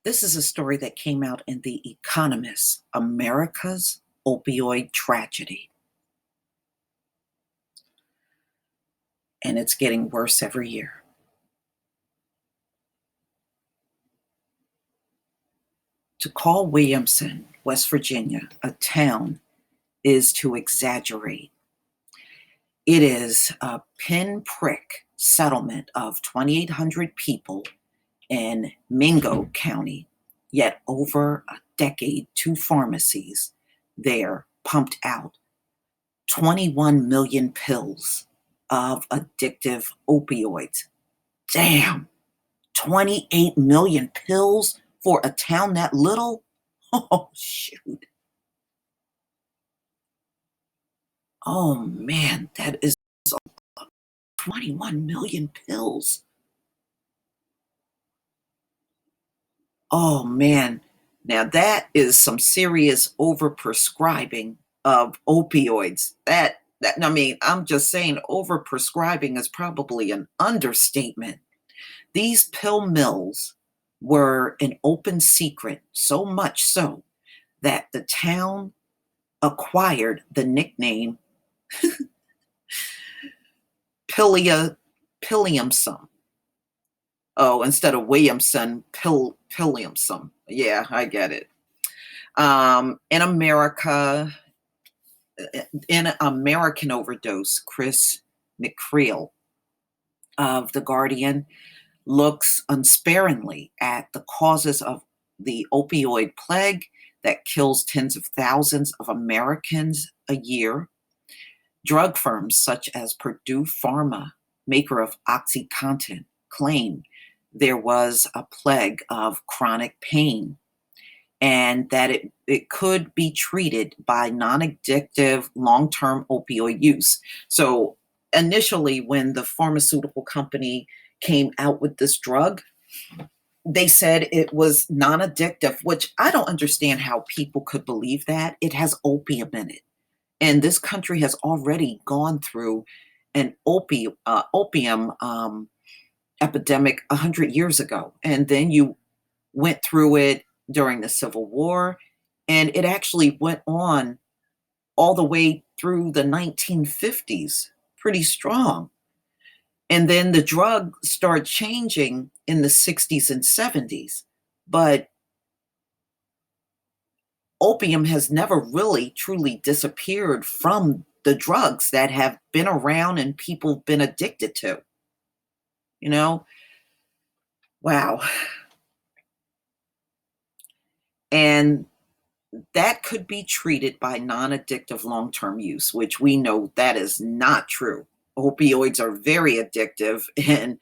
This is a story that came out in The Economist, America's Opioid Tragedy. And it's getting worse every year. To call Williamson, West Virginia, a town is to exaggerate. It is a pinprick settlement of 2,800 people in Mingo County, yet over a decade, two pharmacies there pumped out 21 million pills of addictive opioids. Damn, 28 million pills for a town that little? Oh, shoot. Oh, man, that is 21 million pills. Oh, man. Now, that is some serious overprescribing of opioids. I mean, I'm just saying overprescribing is probably an understatement. These pill mills were an open secret, so much so that the town acquired the nickname Pilliamson. Oh, instead of Williamson, Pilliamson. Yeah, I get it. In America, in American Overdose, Chris McCreel of The Guardian looks unsparingly at the causes of the opioid plague that kills tens of thousands of Americans a year. Drug firms such as Purdue Pharma, maker of OxyContin, claim there was a plague of chronic pain and that it could be treated by non-addictive long-term opioid use. So initially, when the pharmaceutical company came out with this drug, they said it was non-addictive, which I don't understand how people could believe that. It has opium in it. And this country has already gone through an opium epidemic 100 years ago. And then you went through it during the Civil War, and it actually went on all the way through the 1950s, pretty strong. And then the drug started changing in the 60s and 70s. But opium has never really truly disappeared from the drugs that have been around and people have been addicted to. You know? Wow. And that could be treated by non-addictive long-term use, which we know that is not true. Opioids are very addictive, and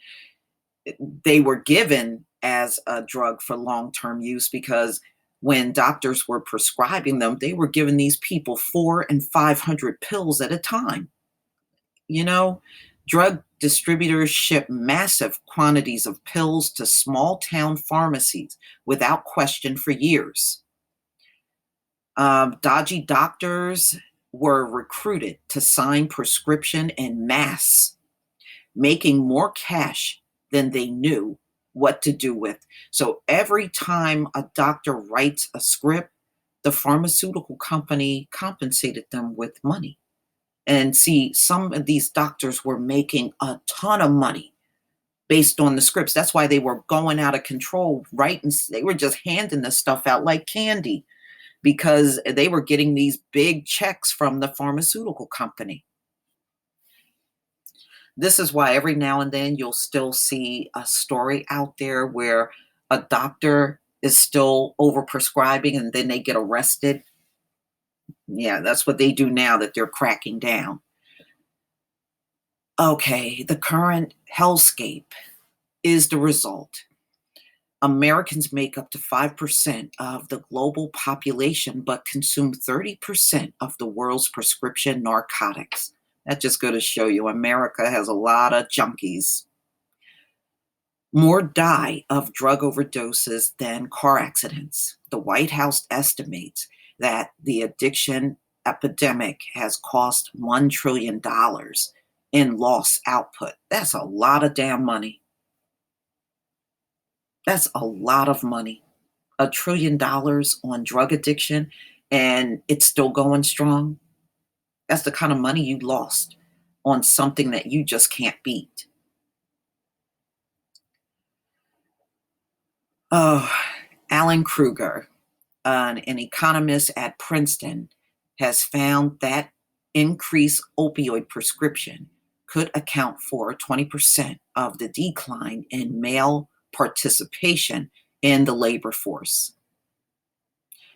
they were given as a drug for long-term use because when doctors were prescribing them, they were giving these people 400 and 500 pills at a time. You know, drug distributors ship massive quantities of pills to small town pharmacies without question for years. Dodgy doctors were recruited to sign prescription en masse, making more cash than they knew what to do with. So every time a doctor writes a script, the pharmaceutical company compensated them with money. And see, some of these doctors were making a ton of money based on the scripts. That's why they were going out of control, right? And they were just handing this stuff out like candy because they were getting these big checks from the pharmaceutical company. This is why every now and then you'll still see a story out there where a doctor is still overprescribing and then they get arrested. Yeah, that's what they do now that they're cracking down. Okay, the current hellscape is the result. Americans make up to 5% of the global population, but consume 30% of the world's prescription narcotics. That just goes to show you America has a lot of junkies. More die of drug overdoses than car accidents. The White House estimates that the addiction epidemic has cost $1 trillion in lost output. That's a lot of damn money. That's a lot of money. $1 trillion on drug addiction and it's still going strong. That's the kind of money you lost on something that you just can't beat. Oh, Alan Kruger, an economist at Princeton, has found that increased opioid prescription could account for 20% of the decline in male participation in the labor force.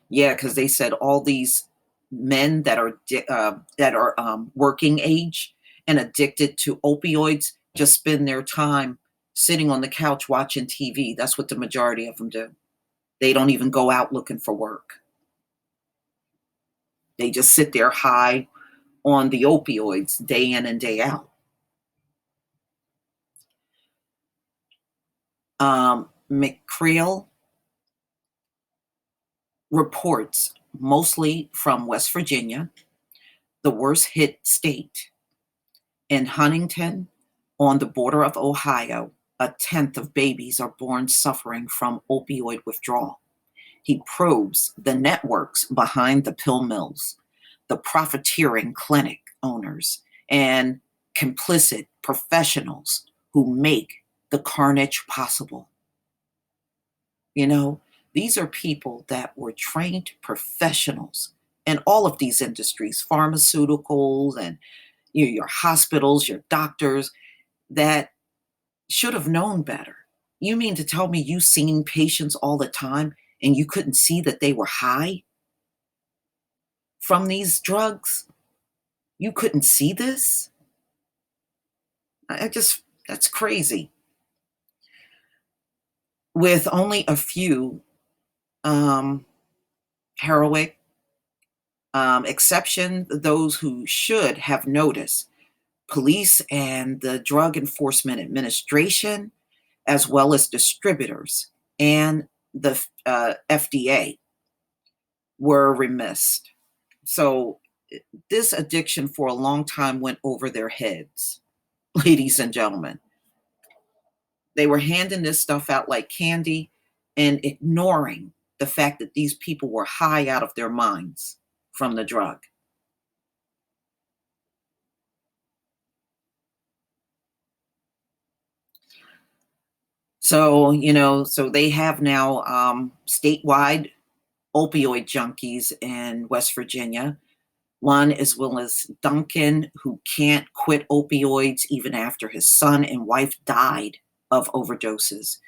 Yeah, because they said all these men that are working age and addicted to opioids just spend their time sitting on the couch watching TV. That's what the majority of them do. They don't even go out looking for work. They just sit there high on the opioids day in and day out. McCreel reports, mostly from West Virginia, the worst hit state. In Huntington, on the border of Ohio, a tenth of babies are born suffering from opioid withdrawal. He probes the networks behind the pill mills, the profiteering clinic owners, and complicit professionals who make the carnage possible. You know, these are people that were trained professionals in all of these industries, pharmaceuticals and your hospitals, your doctors, that should have known better. You mean to tell me you seen patients all the time and you couldn't see that they were high from these drugs? You couldn't see this? That's crazy. With only a few um, heroic exception, those who should have noticed, police and the Drug Enforcement Administration, as well as distributors and the FDA, were remiss. So this addiction for a long time went over their heads, ladies and gentlemen. They were handing this stuff out like candy and ignoring the fact that these people were high out of their minds from the drug. So, so they have now statewide opioid junkies in West Virginia. One as well as Duncan, who can't quit opioids even after his son and wife died of overdoses.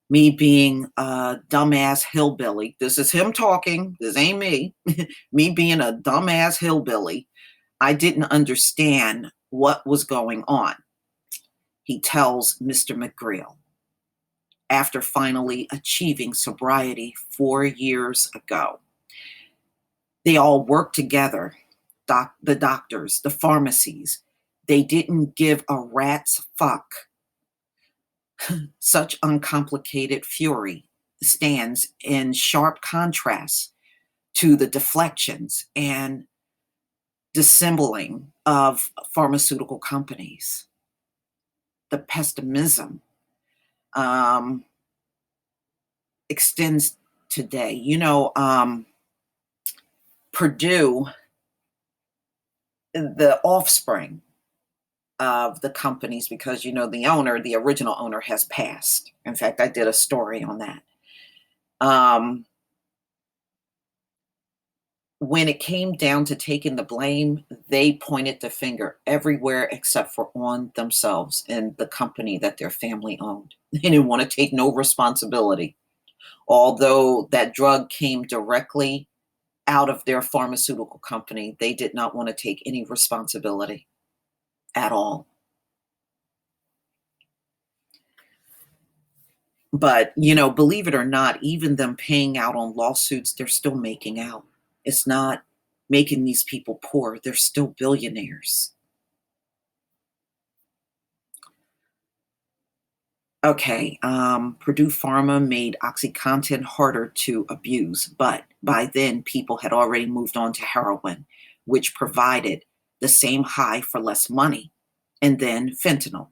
Me being a dumbass hillbilly, this is him talking, this ain't me. Me being a dumbass hillbilly, I didn't understand what was going on, he tells Mr. McGreal, after finally achieving sobriety 4 years ago. They all worked together, the doctors, the pharmacies. They didn't give a rat's fuck. Such uncomplicated fury stands in sharp contrast to the deflections and dissembling of pharmaceutical companies. The pessimism extends today. Purdue, the offspring of the companies, because the original owner has passed. In fact, I did a story on that. When it came down to taking the blame, they pointed the finger everywhere except for on themselves and the company that their family owned. They didn't want to take no responsibility. Although that drug came directly out of their pharmaceutical company, they did not want to take any responsibility at all. But, believe it or not, even them paying out on lawsuits, they're still making out. It's not making these people poor. They're still billionaires. Okay, Purdue Pharma made OxyContin harder to abuse, but by then people had already moved on to heroin, which provided the same high for less money, and then fentanyl,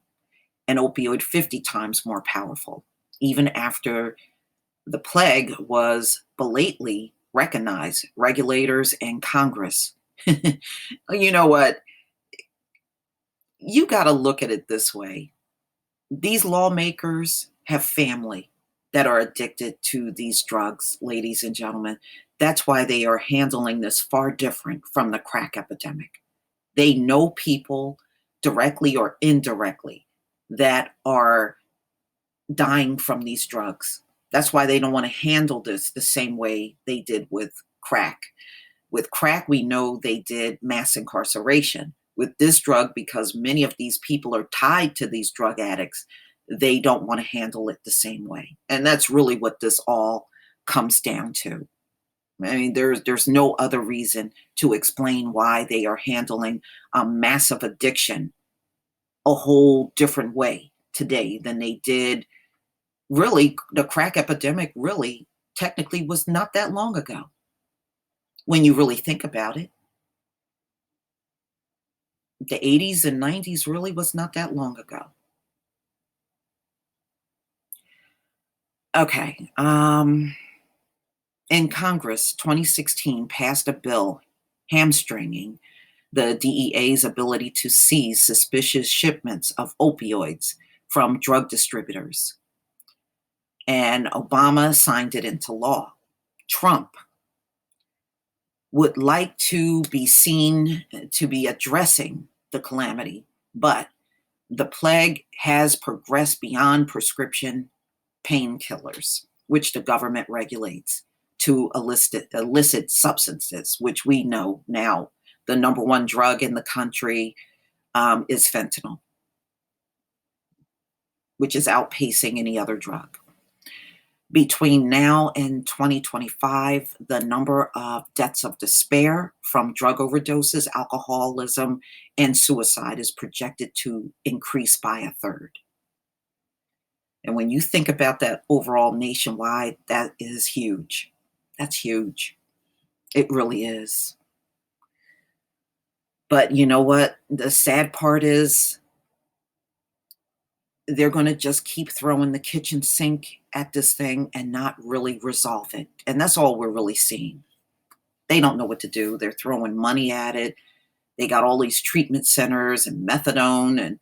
an opioid 50 times more powerful. Even after The plague was belatedly recognized, regulators and Congress. You know what? You got to look at it this way. These lawmakers have family that are addicted to these drugs, ladies and gentlemen. That's why they are handling this far different from the crack epidemic. They know people directly or indirectly that are dying from these drugs. That's why they don't want to handle this the same way they did with crack. With crack, we know they did mass incarceration. With this drug, because many of these people are tied to these drug addicts, they don't want to handle it the same way. And that's really what this all comes down to. I mean, there's no other reason to explain why they are handling a massive addiction a whole different way today than they did. Really, the crack epidemic really technically was not that long ago when you really think about it. The 80s and 90s really was not that long ago. Okay. In Congress, 2016 passed a bill hamstringing the DEA's ability to seize suspicious shipments of opioids from drug distributors. And Obama signed it into law. Trump would like to be seen to be addressing the calamity, but the plague has progressed beyond prescription painkillers, which the government regulates, to illicit substances, which we know now the number one drug in the country is fentanyl, which is outpacing any other drug. Between now and 2025, the number of deaths of despair from drug overdoses, alcoholism, and suicide is projected to increase by a third. And when you think about that overall nationwide, that is huge. That's huge. It really is. But you know what? The sad part is they're going to just keep throwing the kitchen sink at this thing and not really resolve it. And that's all we're really seeing. They don't know what to do. They're throwing money at it. They got all these treatment centers and methadone and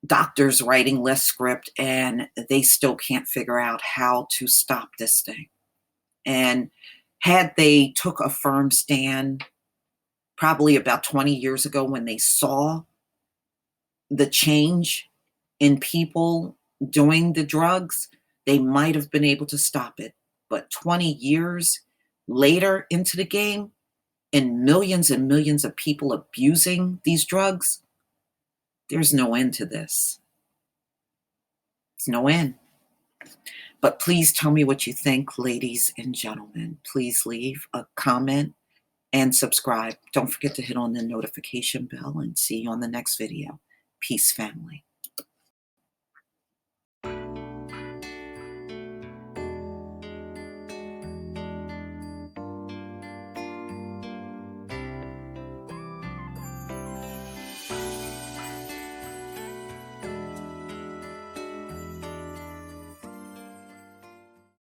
doctors writing less script, and they still can't figure out how to stop this thing. And had they took a firm stand probably about 20 years ago when they saw the change in people doing the drugs, they might have been able to stop it. But 20 years later into the game, and millions of people abusing these drugs, there's no end to this. There's no end. But please tell me what you think, ladies and gentlemen. Please leave a comment and subscribe. Don't forget to hit on the notification bell, and see you on the next video. Peace, family.